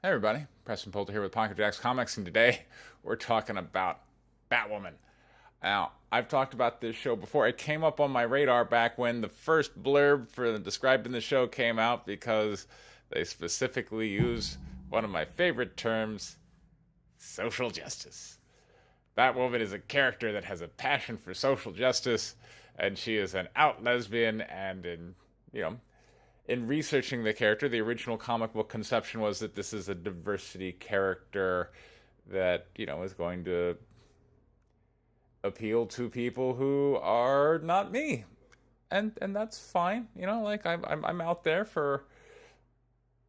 Hey everybody, Preston Poulter here with Pocket Jacks Comics, and today we're talking about Batwoman. Now, I've talked about this show before. It came up on my radar back when the first blurb for describing the show came out because they specifically use one of my favorite terms, social justice. Batwoman is a character that has a passion for social justice, and she is an out lesbian, and in researching the character, the original comic book conception was that this is a diversity character that, is going to appeal to people who are not me. And that's fine. I'm out there for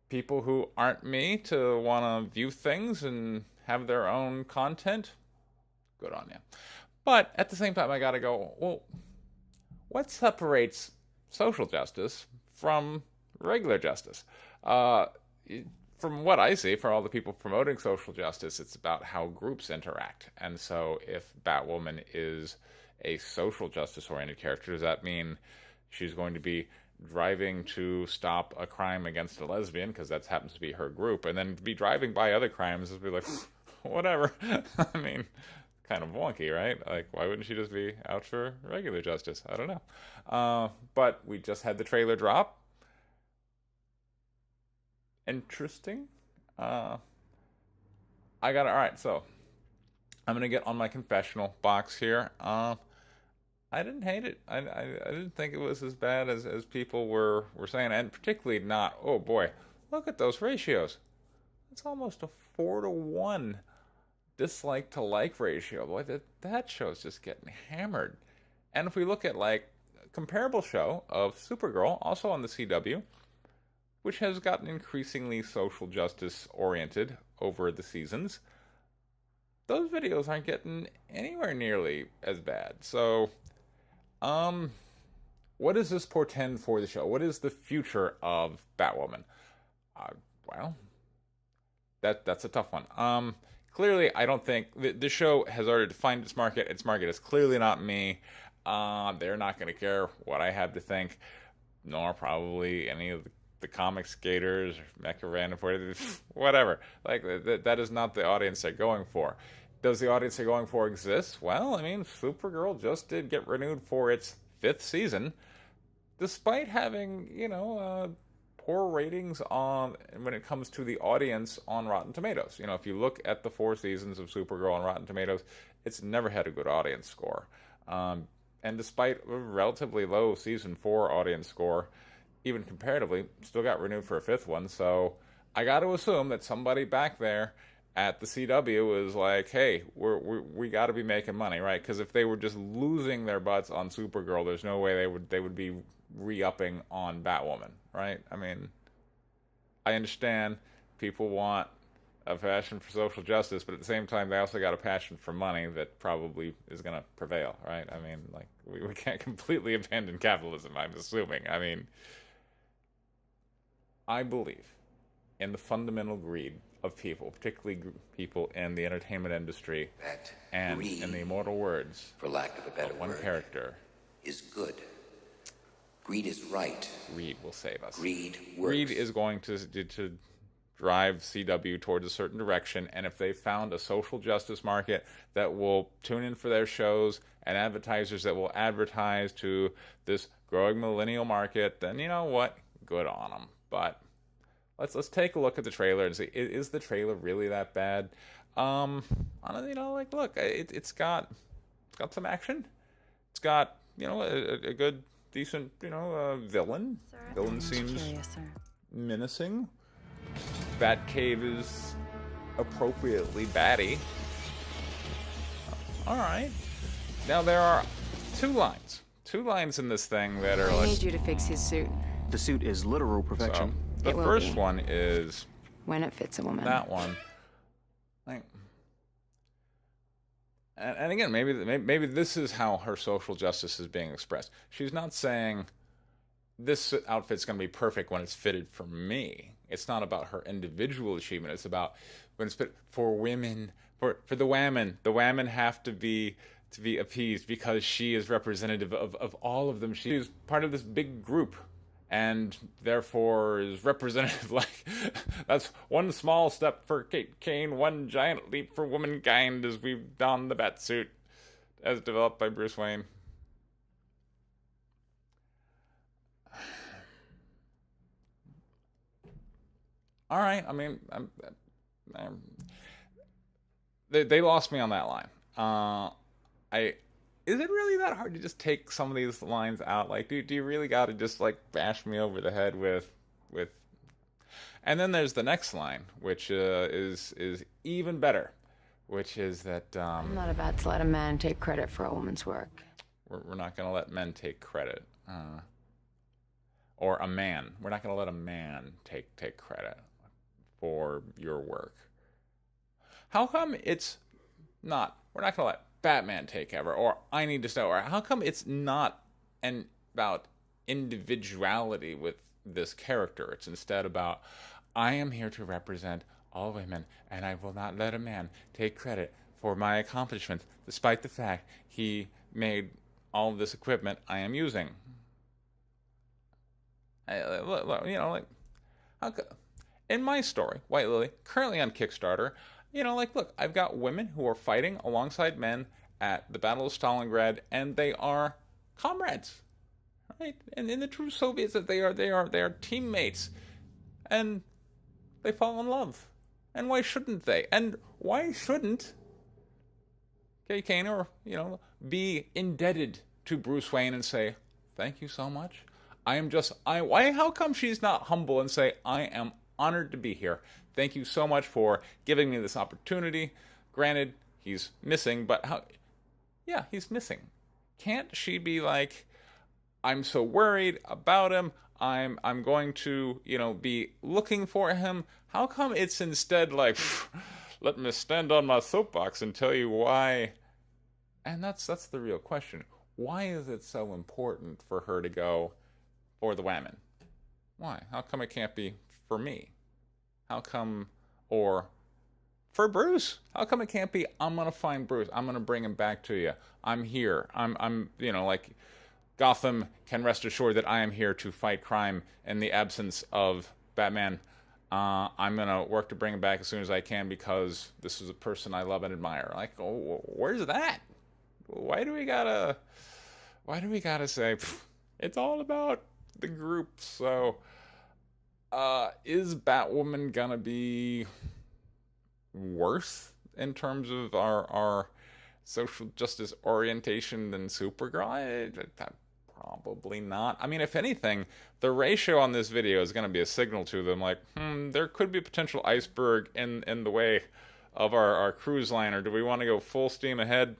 people who aren't me to want to view things and have their own content. Good on you. But at the same time, I got to go, well, what separates social justice from regular justice? From what I see, for all the people promoting social justice, it's about how groups interact. And so if Batwoman is a social justice-oriented character, does that mean she's going to be driving to stop a crime against a lesbian, because that happens to be her group, and then be driving by other crimes and be like, whatever. I mean, kind of wonky, right? Like, why wouldn't she just be out for regular justice? I don't know. But we just had the trailer drop. Interesting. All right, so I'm gonna get on my confessional box here. I didn't hate it. I didn't think it was as bad as people were saying, and particularly not, oh boy, look at those ratios. It's almost a 4-to-1 dislike to like ratio. Boy, that show's just getting hammered. And if we look at like a comparable show of Supergirl, also on the CW, which has gotten increasingly social justice oriented over the seasons, those videos aren't getting anywhere nearly as bad. So, what does this portend for the show? What is the future of Batwoman? Well, that's a tough one. Clearly, I don't think the show has already defined its market. Its market is clearly not me. They're not going to care what I have to think, nor probably any of the comic skaters, Mecha Random, whatever. Like, that is not the audience they're going for. Does the audience they're going for exist? Well, I mean, Supergirl just did get renewed for its 5th season, despite having, poor ratings when it comes to the audience on Rotten Tomatoes. If you look at the 4 seasons of Supergirl on Rotten Tomatoes, it's never had a good audience score. And despite a relatively low season 4 audience score, even comparatively, still got renewed for a 5th one. So I got to assume that somebody back there at the CW was like, hey, we got to be making money, right? Because if they were just losing their butts on Supergirl, there's no way they would be re-upping on Batwoman, right? I mean, I understand people want a passion for social justice, but at the same time, they also got a passion for money that probably is going to prevail, right? I mean, like, we can't completely abandon capitalism, I'm assuming. I mean, I believe in the fundamental greed of people, particularly people in the entertainment industry, that and greed, in the immortal words for lack of a better one word, character, is good. Greed is right. Greed will save us. Greed works. Greed is going to drive CW towards a certain direction, and if they found a social justice market that will tune in for their shows and advertisers that will advertise to this growing millennial market, then you know what? Good on them. But let's take a look at the trailer and see, is the trailer really that bad? Look, it's got some action. It's got a good, decent villain. Sir, Villain seems curious, sir. menacing. Batcave is appropriately batty. All right. Now there are two lines in this thing that are I like. need you to fix his suit The suit is literal perfection. So, the It will first be. one is when it fits a woman. that one. Like, and again, maybe this is how her social justice is being expressed. She's not saying this outfit's going to be perfect when it's fitted for me. It's not about her individual achievement. It's about when it's fit for women, for the women. The women have to be appeased because she is representative of all of them. She's part of this big group and therefore is representative. Like, that's one small step for Kate Kane, one giant leap for womankind as we don the Batsuit as developed by Bruce Wayne. All right, I mean, they lost me on that line. I Is it really that hard to just take some of these lines out? Like, do you really got to just like bash me over the head with? And then there's the next line, which is even better, which is that I'm not about to let a man take credit for a woman's work. we're not going to let men take credit, or a man. We're not going to let a man take credit for your work. How come it's not? We're not going to let Batman take ever, or I need to know, or how come it's not about individuality with this character? It's instead about, I am here to represent all women, and I will not let a man take credit for my accomplishments, despite the fact he made all of this equipment I am using. In my story, White Lily, currently on Kickstarter, look, I've got women who are fighting alongside men at the Battle of Stalingrad, and they are comrades, right? And in the true Soviets, that they are teammates, and they fall in love. And why shouldn't they? And why shouldn't Kay Kane be indebted to Bruce Wayne and say, "Thank you so much. How come she's not humble and say, I am honored to be here. Thank you so much for giving me this opportunity." Granted, he's missing, but he's missing. Can't she be like, "I'm so worried about him. I'm going to, be looking for him." How come it's instead like, "Let me stand on my soapbox and tell you why"? And that's the real question. Why is it so important for her to go for the women? Why? How come it can't be for me? How come, or for Bruce? How come it can't be, "I'm gonna find Bruce. I'm gonna bring him back to you. I'm here. I'm like Gotham can rest assured that I am here to fight crime in the absence of Batman. I'm gonna work to bring him back as soon as I can because this is a person I love and admire." Like, oh, where's that? Why do we gotta say it's all about the group? So, is Batwoman gonna be worse in terms of our social justice orientation than Supergirl? Probably not. I mean, if anything, the ratio on this video is going to be a signal to them, like, there could be a potential iceberg in the way of our cruise liner. Do we want to go full steam ahead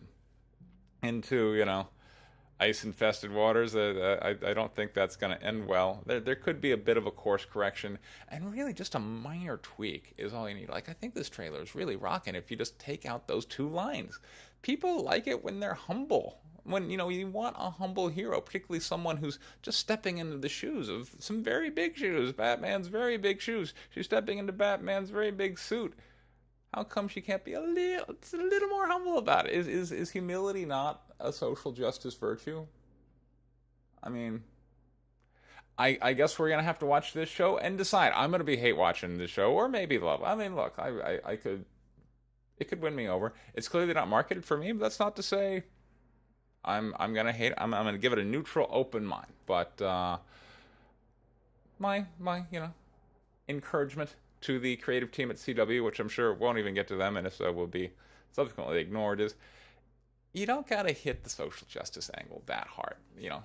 into, ice-infested waters? I don't think that's going to end well. There could be a bit of a course correction, and really just a minor tweak is all you need. Like, I think this trailer is really rocking if you just take out those two lines. People like it when they're humble. When, you want a humble hero, particularly someone who's just stepping into the shoes of some very big shoes. Batman's very big shoes. She's stepping into Batman's very big suit. How come she can't be a little more humble about it? Is humility not a social justice virtue? I mean, I guess we're going to have to watch this show and decide. I'm going to be hate watching this show, or maybe love. I mean, look, it could win me over. It's clearly not marketed for me, but that's not to say I'm going to hate it. I'm going to give it a neutral, open mind. But my encouragement to the creative team at CW, which I'm sure won't even get to them, and if so will be subsequently ignored, is you don't gotta hit the social justice angle that hard.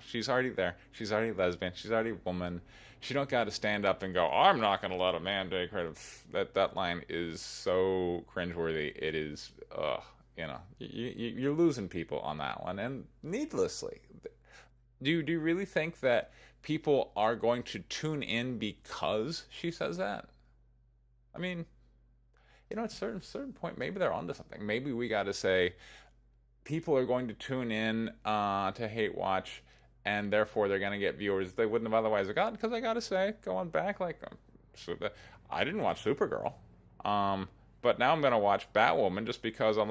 She's already there. She's already lesbian. She's already a woman. She don't gotta stand up and go, "I'm not gonna let a man take credit." That line is so cringeworthy. It is, you're losing people on that one, and needlessly. Do you really think that people are going to tune in because she says that? I mean, at a certain point, maybe they're onto something. Maybe we got to say people are going to tune in to hate watch, and therefore they're going to get viewers they wouldn't have otherwise gotten. Because I got to say, going back, I didn't watch Supergirl, but now I'm going to watch Batwoman just because I'm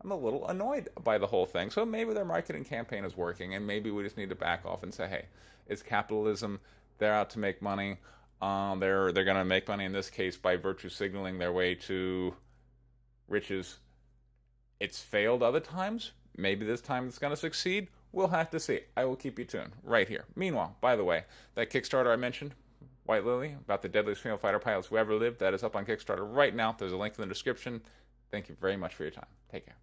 I'm a little annoyed by the whole thing. So maybe their marketing campaign is working, and maybe we just need to back off and say, hey, it's capitalism. They're out to make money. They're going to make money in this case by virtue signaling their way to riches. It's failed other times. Maybe this time it's going to succeed. We'll have to see. I will keep you tuned right here. Meanwhile, by the way, that Kickstarter I mentioned, White Lily, about the deadliest female fighter pilots who ever lived, that is up on Kickstarter right now. There's a link in the description. Thank you very much for your time. Take care.